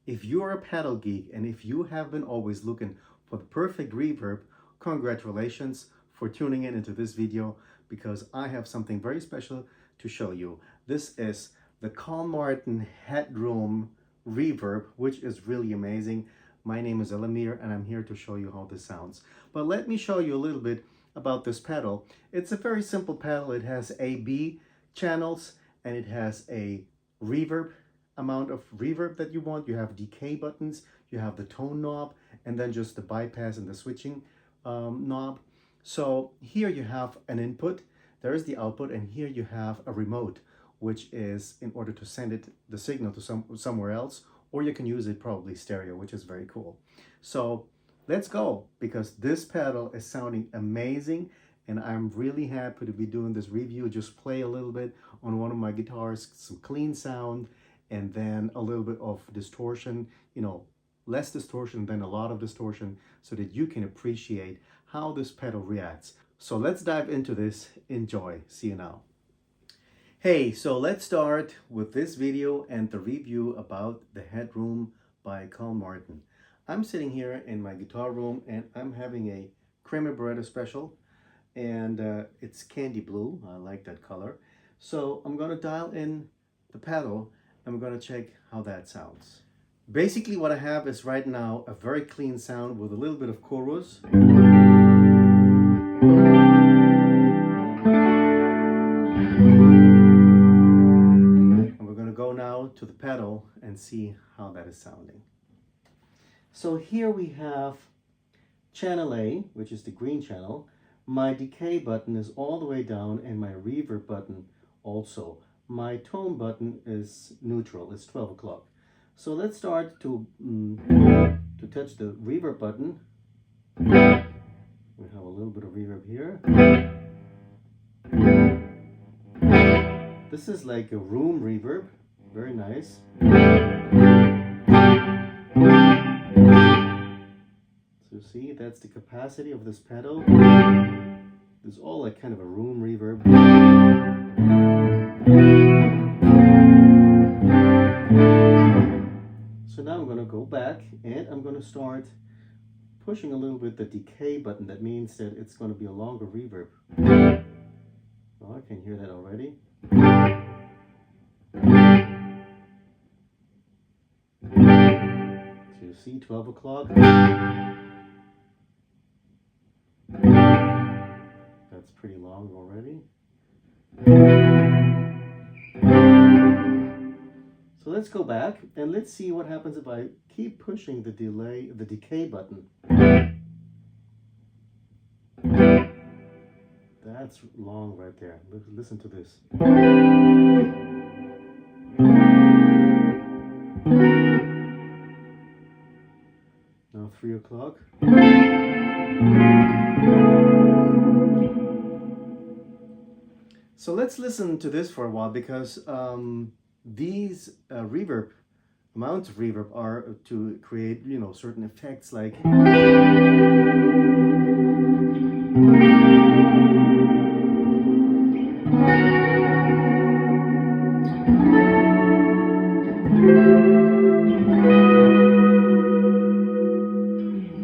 If you're a pedal geek and if you have been always looking for the perfect reverb, congratulations for tuning in into this video, because I have something very special to show you. This is the Martin Headroom reverb, which is really amazing. My name is Amir and I'm here to show you how this sounds. But let me show you a little bit about this pedal. It's a very simple pedal. It has A/B channels and it has a reverb amount of reverb that you want. You have decay buttons, you have the tone knob, and then just the bypass and the switching knob. So here you have an input, there is the output, and here you have a remote, which is in order to send the signal to somewhere else, or you can use it probably stereo, which is very cool. So let's go, because this pedal is sounding amazing and I'm really happy to be doing this review. Just play a little bit on one of my guitars, some clean sound, and then a little bit of distortion, you know, less distortion than a lot of distortion, so that you can appreciate how this pedal reacts. So let's dive into this. Enjoy. See you now. Hey, so let's start with this video and the review about the Headroom by Martin. I'm sitting here in my guitar room and I'm having a Creamy Beretta special, and it's candy blue. I like that color. So I'm going to dial in the pedal and we're going to check how that sounds. Basically what I have is right now a very clean sound with a little bit of chorus. And we're going to go now to the pedal and see how that is sounding. So here we have channel A, which is the green channel. My decay button is all the way down and my reverb button also. My tone button is neutral, it's 12 o'clock. So let's start to touch the reverb button. We have a little bit of reverb here. This is like a room reverb, very nice. So see, that's the capacity of this pedal. It's all like kind of a room reverb. So now I'm going to go back and I'm going to start pushing a little bit the decay button. That means that it's going to be a longer reverb. Oh, I can hear that already. So you see 12 o'clock. That's pretty long already. So let's go back and let's see what happens if I keep pushing the decay button. That's long right there. Listen to this. Now 3 o'clock. So let's listen to this for a while, because these reverb amounts of reverb are to create, you know, certain effects like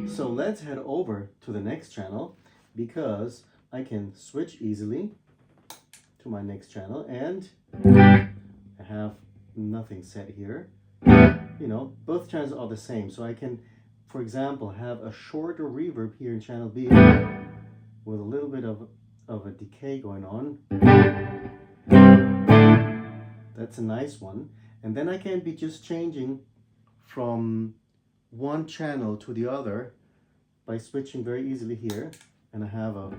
so let's head over to the next channel, because I can switch easily to my next channel, and I have nothing set here. You know, both channels are the same, so I can, for example, have a shorter reverb here in channel B with a little bit of a decay going on. That's a nice one. And then I can be just changing from one channel to the other by switching very easily here, and I have a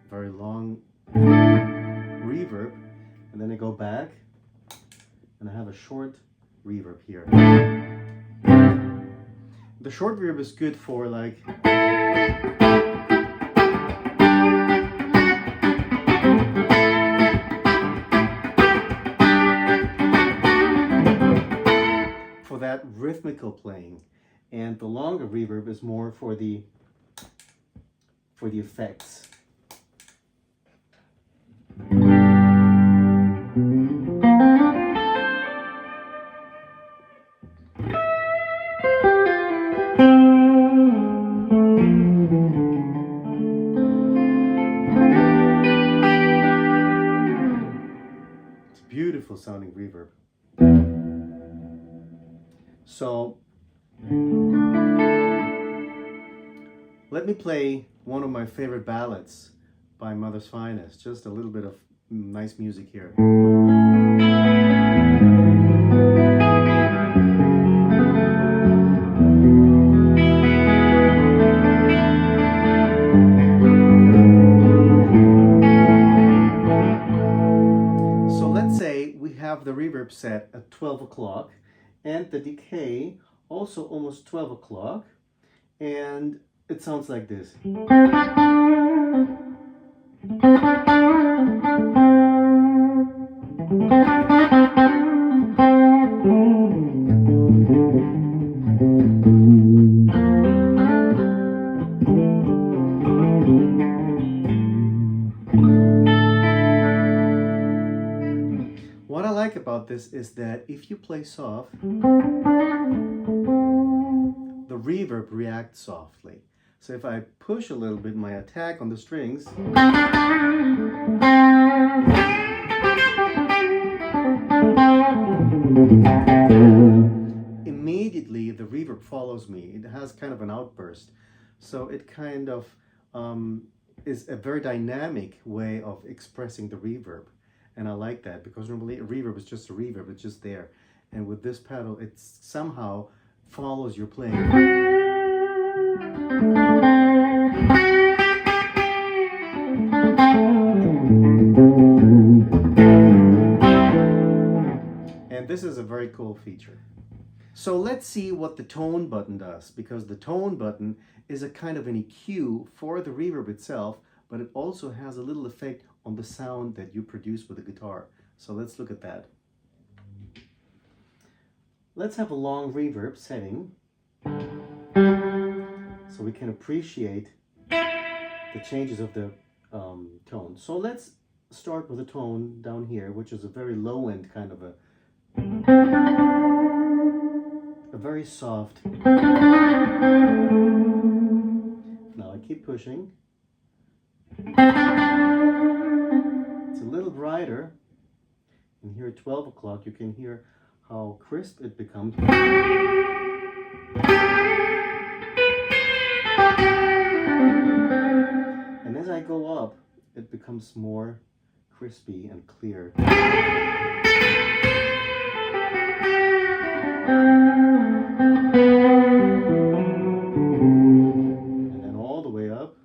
very long reverb, and then I go back and I have a short reverb here. The short reverb is good for like for that rhythmical playing, and the longer reverb is more for the effects. beautiful sounding reverb. So let me play one of my favorite ballads by Mother's Finest. Just a little bit of nice music here. So let's say we have the reverb set at 12 o'clock and the decay also almost 12 o'clock, and it sounds like this. What I like about this is that if you play soft, the reverb reacts softly. So if I push a little bit my attack on the strings, immediately the reverb follows me. It has kind of an outburst. So it kind of is a very dynamic way of expressing the reverb. And I like that, because normally a reverb is just a reverb, it's just there. And with this pedal, it somehow follows your playing. And this is a very cool feature. So let's see what the tone button does, because the tone button is a kind of an EQ for the reverb itself, but it also has a little effect on the sound that you produce with the guitar. So let's look at that. Let's have a long reverb setting so we can appreciate the changes of the tone. So let's start with a tone down here, which is a very low end kind of a very soft. Now I keep pushing. It's a little brighter, and here at 12 o'clock you can hear how crisp it becomes. And as I go up, it becomes more crispy and clear. And then all the way up.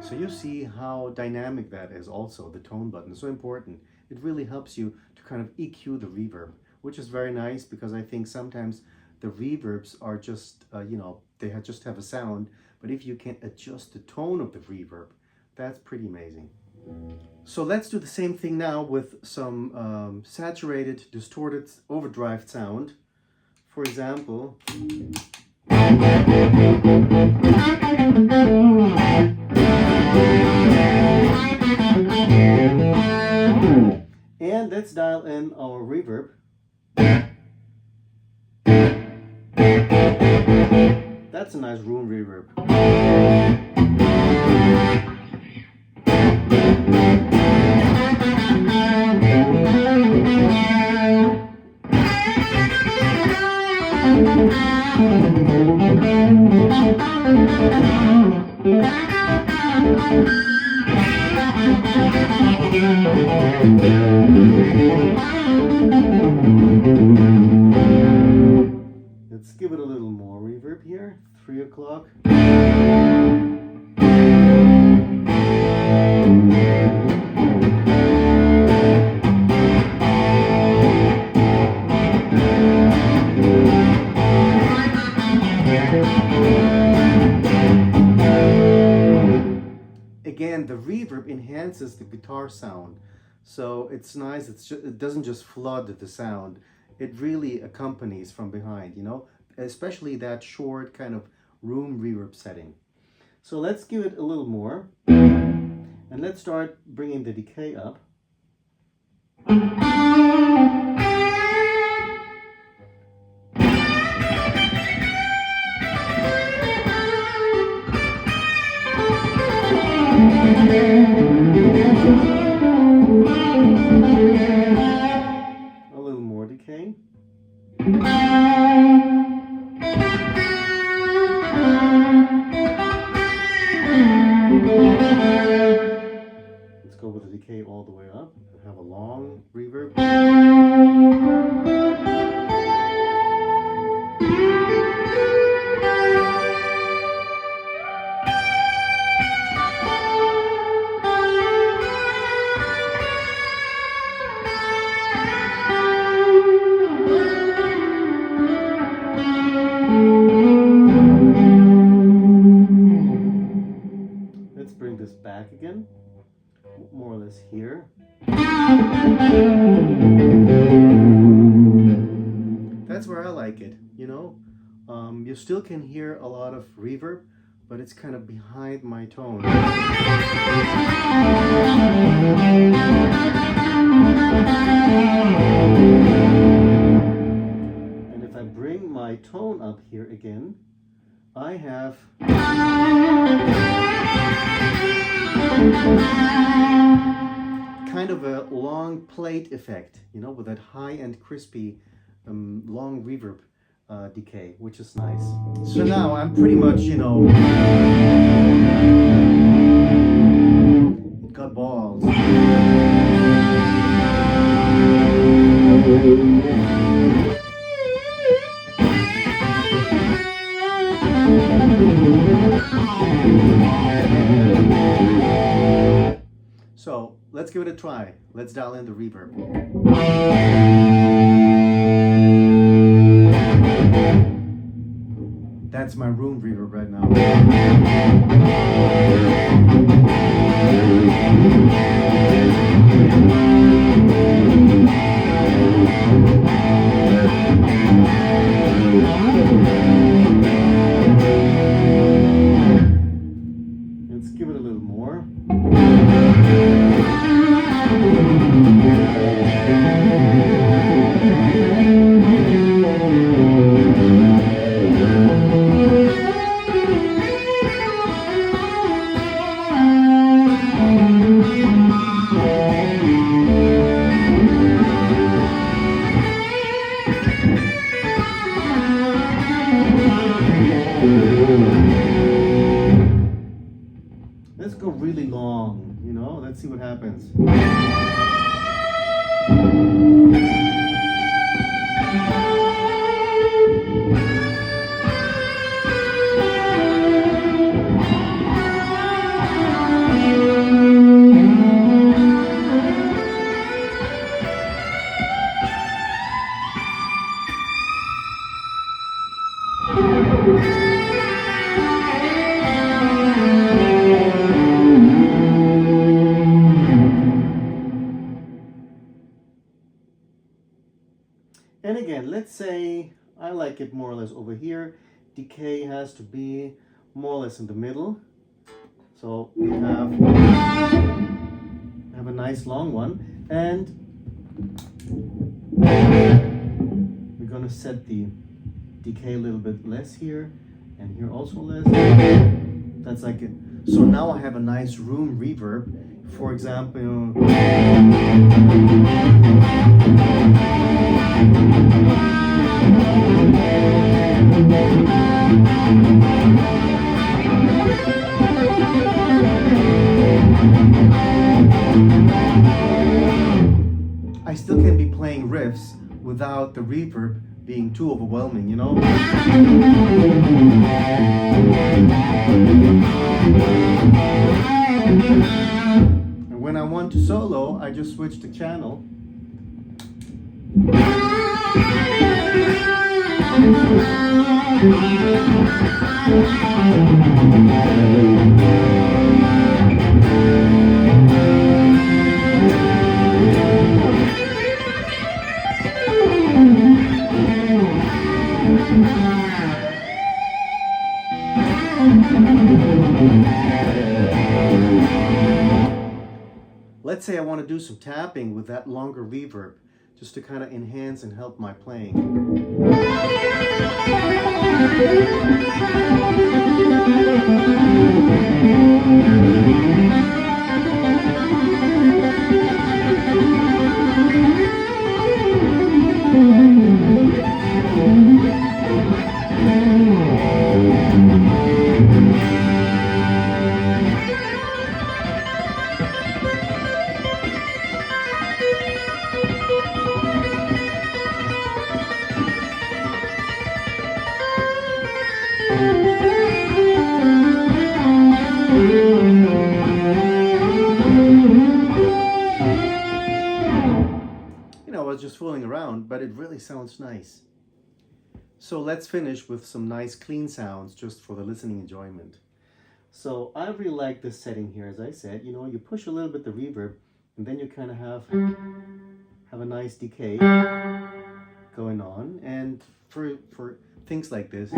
So you see how dynamic that is also, the tone button, so important. It really helps you to kind of EQ the reverb, which is very nice, because I think sometimes the reverbs are just, they just have a sound, but if you can adjust the tone of the reverb, that's pretty amazing. So let's do the same thing now with some saturated, distorted, overdrive sound. For example, and let's dial in our reverb. That's a nice room reverb. Let's give it a little more reverb here. 3 o'clock. Again, the reverb enhances the guitar sound, so it's nice. It doesn't just flood the sound, it really accompanies from behind, especially that short kind of room reverb setting. So let's give it a little more, and let's start bringing the decay up. A little more decay. Let's go with the decay all the way up and have a long reverb. Let's bring this back again, more or less here. That's where I like it, you know. You still can hear a lot of reverb, but it's kind of behind my tone. And if I bring my tone up here again, I have kind of a long plate effect, you know, with that high and crispy long reverb decay, which is nice. So now I'm pretty much, you know, it got balls. So let's give it a try. Let's dial in the reverb. That's my room reverb right now. Let's give it a little more. Let's go really long, you know, let's see what happens. And again, let's say I like it more or less over here. Decay has to be more or less in the middle. So we have a nice long one. And we're going to set the decay a little bit less here. And here also less. That's like it. So now I have a nice room reverb. For example, I still can be playing riffs without the reverb being too overwhelming, you know? And when I want to solo, I just switch the channel. Let's say I want to do some tapping with that longer reverb, just to kind of enhance and help my playing. just fooling around, but it really sounds nice. So let's finish with some nice clean sounds just for the listening enjoyment. So I really like this setting here. As I said, you know, you push a little bit the reverb, and then you kind of have a nice decay going on. And for things like this,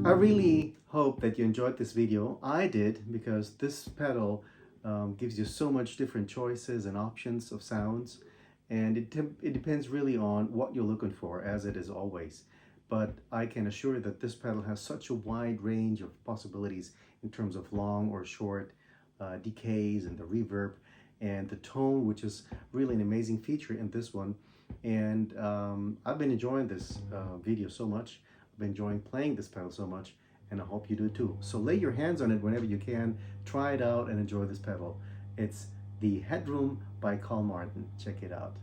I really hope that you enjoyed this video. I did, because this pedal gives you so much different choices and options of sounds, and it depends really on what you're looking for, as it is always. But I can assure you that this pedal has such a wide range of possibilities in terms of long or short decays and the reverb and the tone, which is really an amazing feature in this one. And I've been enjoying this video so much. I've been enjoying playing this pedal so much, and I hope you do too. So lay your hands on it whenever you can, try it out and enjoy this pedal. It's the Headroom by Carl Martin. Check it out.